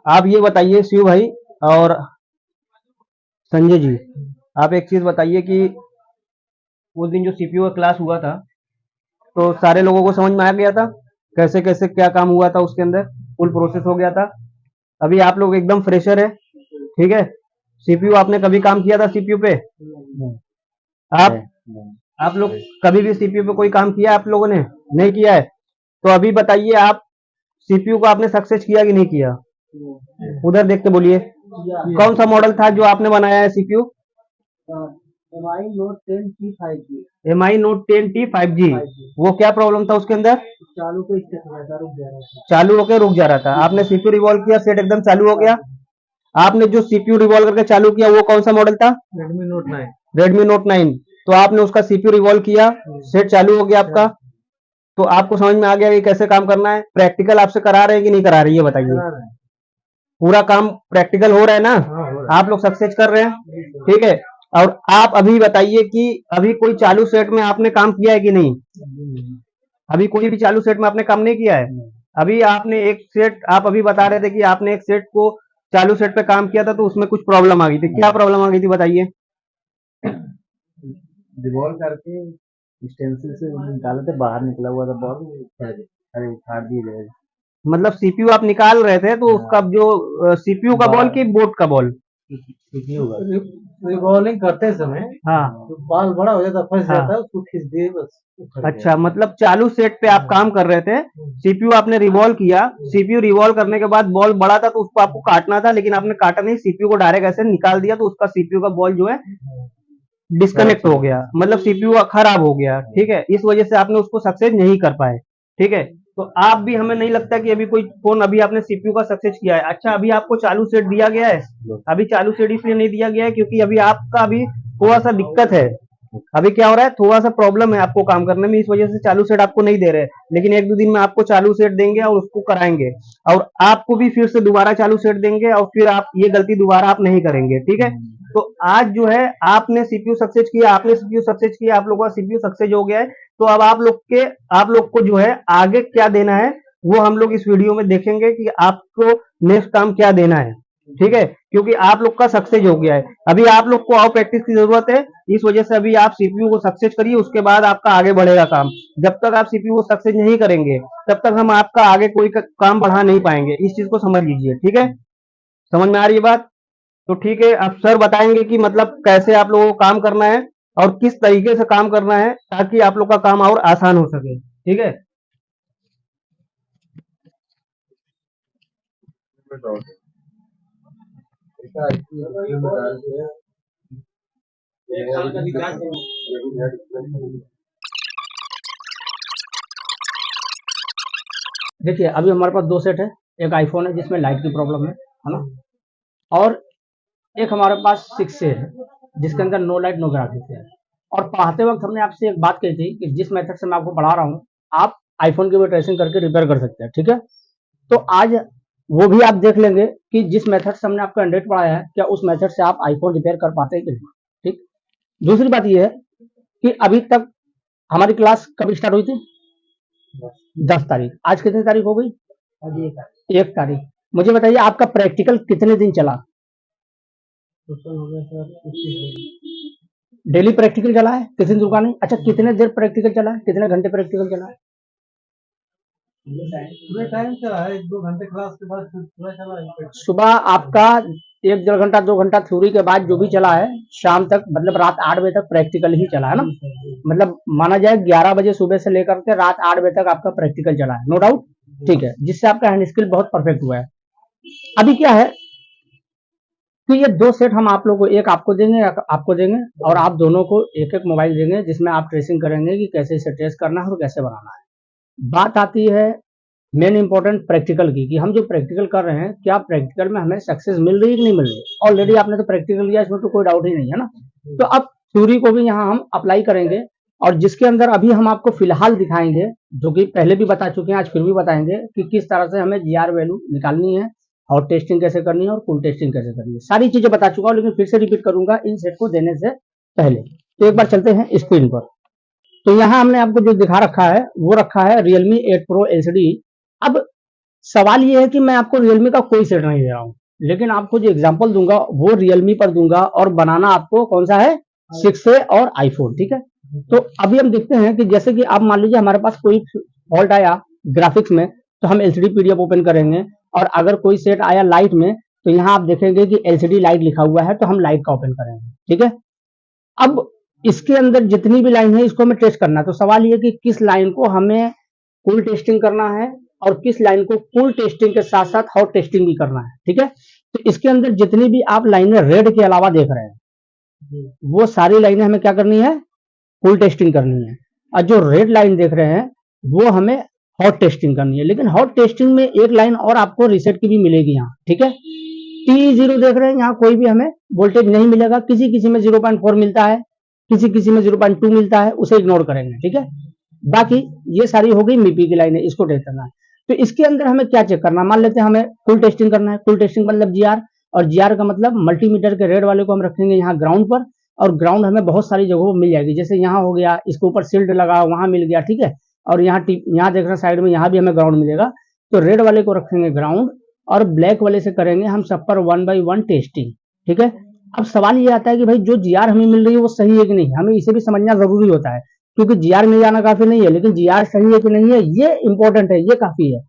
आप ये बताइए शिव भाई और संजय जी, आप एक चीज बताइए कि उस दिन जो सीपीयू का क्लास हुआ था, तो सारे लोगों को समझ में आ गया था कैसे कैसे क्या काम हुआ था, उसके अंदर फुल प्रोसेस हो गया था। अभी आप लोग एकदम फ्रेशर है, ठीक है। सीपीयू आपने कभी काम किया था सीपीयू पे? आप आप लोग कभी भी सीपीयू पे कोई काम किया आप लोगों ने? नहीं किया है। तो अभी बताइए, आप सीपीयू को आपने सक्सेस किया कि नहीं किया? उधर देख के बोलिए, कौन सा मॉडल था जो आपने बनाया है सीपीयू? एम आई नोट 10T 5G। वो क्या प्रॉब्लम था उसके अंदर? चालू होकर रुक जा रहा था। आपने सीपीयू रिवॉल्व किया, सेट एकदम चालू हो गया। आपने जो सीपीयू रिवॉल्व करके चालू किया वो कौन सा मॉडल था? Redmi Note 9। तो आपने उसका सीपीयू रिवॉल्व किया, सेट चालू हो गया आपका। तो आपको समझ में आ गया कि कैसे काम करना है। प्रैक्टिकल आपसे करा रहे हैं कि नहीं करा रहे, ये बताइए। पूरा काम प्रैक्टिकल हो रहा है ना? आप लोग सक्सेस कर रहे हैं, ठीक है। और आप अभी बताइए कि अभी कोई चालू सेट में आपने काम किया है कि नहीं? अभी कोई भी चालू सेट में आपने काम नहीं किया है। अभी आपने एक सेट, आप अभी बता रहे थे कि आपने एक सेट को चालू सेट पे काम किया था तो उसमें कुछ प्रॉब्लम आ गई थी। क्या प्रॉब्लम आ गई थी बताइए। रिवॉल्व करके स्टेंसिल से निकाले थे, बाहर निकला हुआ था बॉल। अरे उखाड़ दिए गए। मतलब सीपीयू आप निकाल रहे थे तो उसका जो सीपीयू का बॉल की बोर्ड का बॉल? सीपीयू का रिवॉल्विंग करते समय हाँ, तो बॉल बड़ा हो जाता, फंस हाँ। जाता है, उसको खींच दिए बस। अच्छा, मतलब चालू सेट पे आप काम कर रहे थे, सीपीयू आपने रिवॉल्व किया, सीपीयू रिवॉल्व करने के बाद बॉल बड़ा था तो उसको आपको काटना था, लेकिन आपने काटा नहीं, सीपीयू को डायरेक्ट ऐसे निकाल दिया तो उसका सीपीयू का बॉल जो है डिस्कनेक्ट हो गया, मतलब सीपीयू खराब हो गया, ठीक है। इस वजह से आपने उसको सक्सेस नहीं कर पाए, ठीक है। तो आप भी, हमें नहीं लगता कि अभी कोई फोन अभी आपने सीपीयू का सक्सेस किया है। अच्छा, अभी आपको चालू सेट दिया गया है? अभी चालू सेट इसलिए नहीं दिया गया है क्योंकि अभी आपका अभी थोड़ा सा दिक्कत है। अभी क्या हो रहा है, थोड़ा सा प्रॉब्लम है आपको काम करने में, इस वजह से चालू सेट आपको नहीं दे रहे। लेकिन एक दो दिन में आपको चालू सेट देंगे और उसको कराएंगे, और आपको भी फिर से दोबारा चालू सेट देंगे और फिर आप ये गलती दोबारा आप नहीं करेंगे, ठीक है। तो आज जो है आपने सीपीयू सक्सेस किया, आपने सीपीयू सक्सेस किया, आप लोगों का सीपीयू सक्सेस हो गया है। तो अब आप लोग को जो है आगे क्या देना है वो हम लोग इस वीडियो में देखेंगे कि आपको नेक्स्ट काम क्या देना है, ठीक है। क्योंकि आप लोग का सक्सेस हो गया है, अभी आप लोग को और प्रैक्टिस की जरूरत है। इस वजह से अभी आप सीपीयू को सक्सेस करिए, उसके बाद आपका आगे बढ़ेगा काम। जब तक आप सीपीयू को सक्सेस नहीं करेंगे तब तक हम आपका आगे कोई काम बढ़ा नहीं पाएंगे, इस चीज को समझ लीजिए, ठीक है। समझ में आ रही है बात? तो ठीक है, अब सर बताएंगे कि मतलब कैसे आप लोगों को काम करना है और किस तरीके से काम करना है ताकि आप लोग का काम और आसान हो सके, ठीक है। देखिए, अभी हमारे पास दो सेट है। एक आईफोन है जिसमें लाइट की प्रॉब्लम है ना, और एक हमारे पास 6 से है जिसके अंदर नो लाइट नो ग्राफिक्स है। और पढ़ाते वक्त हमने आपसे एक बात कही थी कि जिस मेथड से मैं आपको पढ़ा रहा हूँ, आप आईफोन की भी ट्रेसिंग करके रिपेयर कर सकते हैं, ठीक है। तो आज वो भी आप देख लेंगे कि जिस मेथड से हमने आपको एंड्रॉइड पढ़ाया है, क्या उस मेथड से आप आईफोन रिपेयर कर पाते हैं कि नहीं, ठीक। दूसरी बात यह है कि अभी तक हमारी क्लास कब स्टार्ट हुई थी? 10 तारीख। आज कितनी तारीख हो गई? 1 तारीख। मुझे बताइए, आपका प्रैक्टिकल कितने दिन चला? डेली प्रैक्टिकल चला है, किसी दिन रुका नहीं। अच्छा, कितने देर प्रैक्टिकल चला है, कितने घंटे प्रैक्टिकल चला है? टाइम चला है, 1-2 घंटे क्लास के बाद पूरा चला है। सुबह आपका 1 डेढ़ घंटा 2 घंटा थ्योरी के बाद जो भी चला है, शाम तक मतलब रात 8 बजे तक प्रैक्टिकल ही चला है ना। मतलब माना जाए 11 बजे सुबह से लेकर के रात 8 बजे तक आपका प्रैक्टिकल चला है, नो डाउट, ठीक है। जिससे आपका हैंड स्किल बहुत परफेक्ट हुआ है। अभी क्या है कि ये दो सेट हम आप लोगों को, एक आपको देंगे, एक आपको देंगे, और आप दोनों को एक एक मोबाइल देंगे जिसमें आप ट्रेसिंग करेंगे कि कैसे इसे ट्रेस करना है और कैसे बनाना है। बात आती है मेन इंपॉर्टेंट प्रैक्टिकल की, कि हम जो प्रैक्टिकल कर रहे हैं, क्या प्रैक्टिकल में हमें सक्सेस मिल रही है कि नहीं मिल रही है। ऑलरेडी आपने तो प्रैक्टिकल किया, इसमें तो कोई डाउट ही नहीं है ना। तो अब थ्योरी को भी यहाँ हम अप्लाई करेंगे, और जिसके अंदर अभी हम आपको फिलहाल दिखाएंगे, जो कि पहले भी बता चुके हैं, आज फिर भी बताएंगे कि किस तरह से हमें जीआर वैल्यू निकालनी है, और टेस्टिंग कैसे करनी है, और कुल टेस्टिंग कैसे करनी है। सारी चीजें बता चुका हूँ, लेकिन फिर से रिपीट करूंगा इन सेट को देने से पहले। तो एक बार चलते हैं स्क्रीन पर। तो यहाँ हमने आपको जो दिखा रखा है वो रखा है Realme 8 Pro LCD। अब सवाल ये है कि मैं आपको रियलमी का कोई सेट नहीं दे रहा हूँ, लेकिन आपको जो एग्जांपल दूंगा वो रियलमी पर दूंगा, और बनाना आपको कौन सा है, 6A और आईफोन, ठीक है। तो अभी हम देखते हैं कि जैसे कि आप मान लीजिए हमारे पास कोई फॉल्ट आया ग्राफिक्स में, तो हम एलसीडी पीडीएफ ओपन करेंगे, और अगर कोई सेट आया लाइट में, तो यहाँ आप देखेंगे कि एलसीडी लाइट लिखा हुआ है, तो हम लाइट का ओपन करेंगे, ठीक है। अब इसके अंदर जितनी भी लाइन है इसको हमें टेस्ट करना है, तो सवाल ये कि किस लाइन को हमें फुल टेस्टिंग करना है और किस लाइन को फुल टेस्टिंग के साथ साथ हॉट टेस्टिंग भी करना है, ठीक है। तो इसके अंदर जितनी भी आप लाइनें रेड के अलावा देख रहे हैं, वो सारी लाइनें हमें क्या करनी है, फुल टेस्टिंग करनी है, और जो रेड लाइन देख रहे हैं वो हमें हॉट टेस्टिंग करनी है। लेकिन हॉट टेस्टिंग में एक लाइन और आपको रीसेट की भी मिलेगी यहाँ, ठीक है। T0 देख रहे हैं, यहाँ कोई भी हमें वोल्टेज नहीं मिलेगा, किसी किसी में 0.4 मिलता है, किसी किसी में 0.2 मिलता है, उसे इग्नोर करेंगे, ठीक है। बाकी ये सारी हो गई मीपी की लाइनें, इसको टेस्ट करना है। तो इसके अंदर हमें क्या चेक करना है, मान लेते हैं हमें फुल टेस्टिंग करना है। फुल टेस्टिंग मतलब जीआर, और जीआर का मतलब मल्टीमीटर के रेड वाले को हम रखेंगे यहाँ ग्राउंड पर, और ग्राउंड हमें बहुत सारी जगहों पर मिल जाएगी, जैसे यहाँ हो गया, इसके ऊपर शील्ड लगा वहां मिल गया, ठीक है। और यहाँ यहाँ देख रहे हैं साइड में, यहाँ भी हमें ग्राउंड मिलेगा, तो रेड वाले को रखेंगे ग्राउंड, और ब्लैक वाले से करेंगे हम सब पर 1 by 1 टेस्टिंग, ठीक है। अब सवाल ये आता है कि भाई जो जीआर हमें मिल रही है वो सही है कि नहीं, हमें इसे भी समझना जरूरी होता है, क्योंकि जीआर मिल जाना काफी नहीं है, लेकिन जीआर सही है कि नहीं है ये इंपॉर्टेंट है, ये काफी है,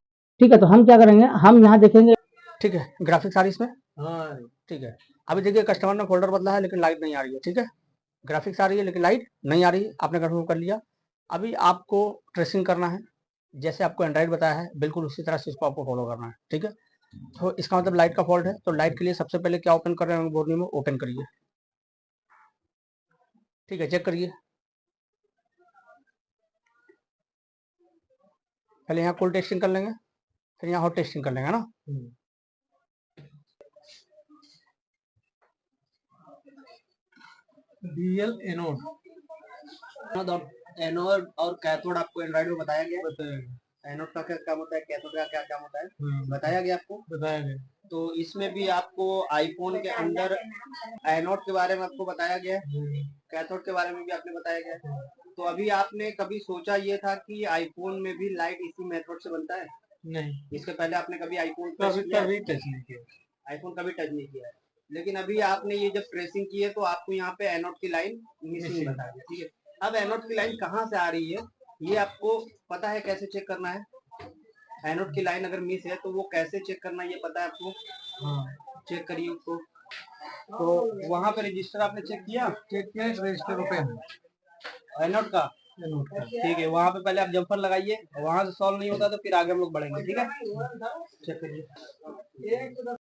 ठीक है। तो हम क्या करेंगे, हम यहाँ देखेंगे, ठीक है, ग्राफिक्स आ रही इसमें, हाँ ठीक है। अभी देखिए कस्टमर ने फोल्डर बदला है लेकिन लाइट नहीं आ रही है, ठीक है। ग्राफिक्स आ रही है लेकिन लाइट नहीं आ रही, आपने कंफर्म कर लिया। अभी आपको ट्रेसिंग करना है, जैसे आपको एंड्रॉइड बताया है बिल्कुल उसी तरह से इसको आपको फॉलो करना है, ठीक है। तो इसका मतलब लाइट का फॉल्ट है, तो लाइट के लिए सबसे पहले क्या ओपन कर रहे हैं, बोर्ड में ओपन करिए, ठीक है, चेक करिए। पहले यहाँ कोल्ड टेस्टिंग कर लेंगे, फिर यहाँ हॉट टेस्टिंग कर लेंगे ना। डीएल एनोड एनोड और कैथोड आपको एंड्रॉइड में बताया गया, एनोड का क्या काम होता है, कैथोड का क्या काम होता है, बताया गया आपको, बताया गया। तो इसमें भी आपको आईफोन के अंदर एनोड के बारे में आपको बताया गया है, कैथोड के बारे में भी आपने बताया गया है। तो अभी आपने कभी सोचा ये था कि आईफोन में भी लाइट इसी मेथड से बनता है? नहीं, इसके पहले आपने कभी आईफोन कभी टच नहीं किया, आईफोन कभी टच नहीं किया है, लेकिन अभी आपने ये जब ट्रेसिंग की है तो आपको यहाँ पे एनोड की लाइन मिसिंग बता दिया, ठीक है। अब एनोड की लाइन कहाँ से आ रही है ये आपको पता है, कैसे चेक करना है? एनोड की लाइन अगर मिस है तो वो कैसे चेक करना है ये पता है आपको? हाँ चेक करिए उसको। तो वहां पे रजिस्टर आपने चेक किया रजिस्टर ओपन एनोड का? ठीक है, वहां पे पहले आप जम्पर लगाइए, वहां से सॉल्व नहीं होता तो फिर आगे हम लोग बढ़ेंगे, ठीक है। चेक करिए।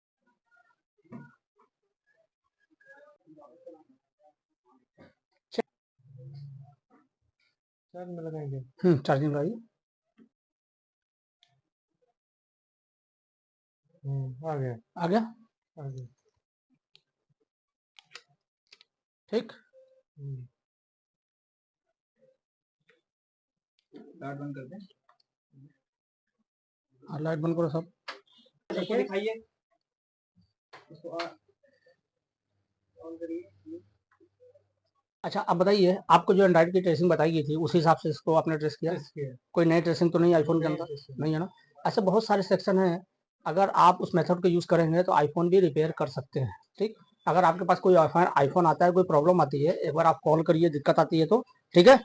चार्ज में लगाएंगे, चार्जिंग लगाइए। आ गया आ गया, आ गया, ठीक। लाइट बंद कर दें, लाइट बंद करो सब, सबको दिखाइए, इसको ऑन करिए। अच्छा अब बताइए, आपको जो एंड्रॉइड की ट्रेसिंग बताई गई थी उस हिसाब से इसको आपने ट्रेस किया? कोई नई ट्रेसिंग तो नहीं आईफोन के अंदर? नहीं है ना। ऐसे बहुत सारे सेक्शन हैं, अगर आप उस मेथड को यूज करेंगे तो आईफोन भी रिपेयर कर सकते हैं, ठीक। अगर आपके पास कोई आईफोन आता है, कोई प्रॉब्लम आती है, एक बार आप कॉल करिए, दिक्कत आती है तो, ठीक है।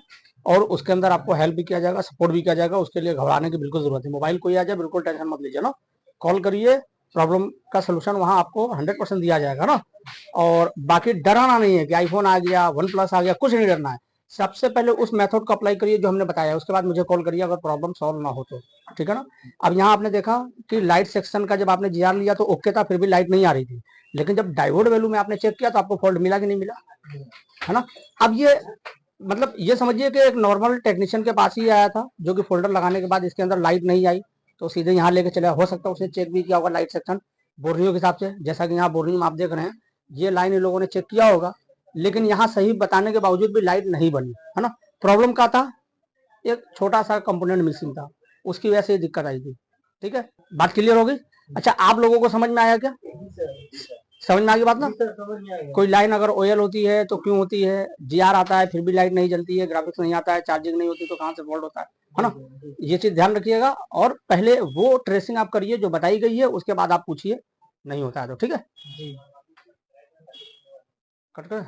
और उसके अंदर आपको हेल्प भी किया जाएगा, सपोर्ट भी किया जाएगा, उसके लिए घबराने की बिल्कुल जरूरत है। मोबाइल कोई आ जाए बिल्कुल टेंशन मत लीजिए ना, कॉल करिए, प्रॉब्लम का सोल्यूशन वहाँ आपको 100% दिया जाएगा ना। और बाकी डराना नहीं है कि आईफोन आ गया, वन प्लस आ गया, कुछ नहीं डरना है। सबसे पहले उस मेथड को अप्लाई करिए जो हमने बताया, उसके बाद मुझे कॉल करिए अगर प्रॉब्लम सॉल्व ना हो तो, ठीक है ना। अब यहाँ आपने देखा कि लाइट सेक्शन का जब आपने जीआर लिया तो ओके था, फिर भी लाइट नहीं आ रही थी, लेकिन जब डायोड वैल्यू में आपने चेक किया तो आपको फॉल्ट मिला कि नहीं मिला, है ना। अब ये मतलब ये समझिए कि एक नॉर्मल टेक्नीशियन के पास ही आया था, जो कि फोल्डर लगाने के बाद इसके अंदर लाइट नहीं आई, तो सीधे यहाँ लेके चला, हो सकता है उसने चेक भी किया होगा लाइट सेक्शन बोर्नियों के हिसाब से, जैसा कि यहाँ बोर्नियो में आप देख रहे हैं, ये लाइन इन लोगों ने चेक किया होगा, लेकिन यहाँ सही बताने के बावजूद भी लाइट नहीं बनी, है ना। प्रॉब्लम क्या था, एक छोटा सा कंपोनेंट मिसिंग था, उसकी वजह से दिक्कत आई थी, ठीक है। बात क्लियर होगी? अच्छा आप लोगों को समझ में आया क्या? समझ में आ गई बात ना? सर समझ में आ गया। कोई लाइन अगर ओएल होती है तो क्यों होती है, जीआर आता है फिर भी लाइट नहीं जलती है, ग्राफिक्स नहीं आता है, चार्जिंग नहीं होती तो कहाँ से फॉल्ट होता है ना? ये चीज ध्यान रखिएगा और पहले वो ट्रेसिंग आप करिए जो बताई गई है, उसके बाद आप पूछिए नहीं होता है तो, ठीक है? जी कट कर।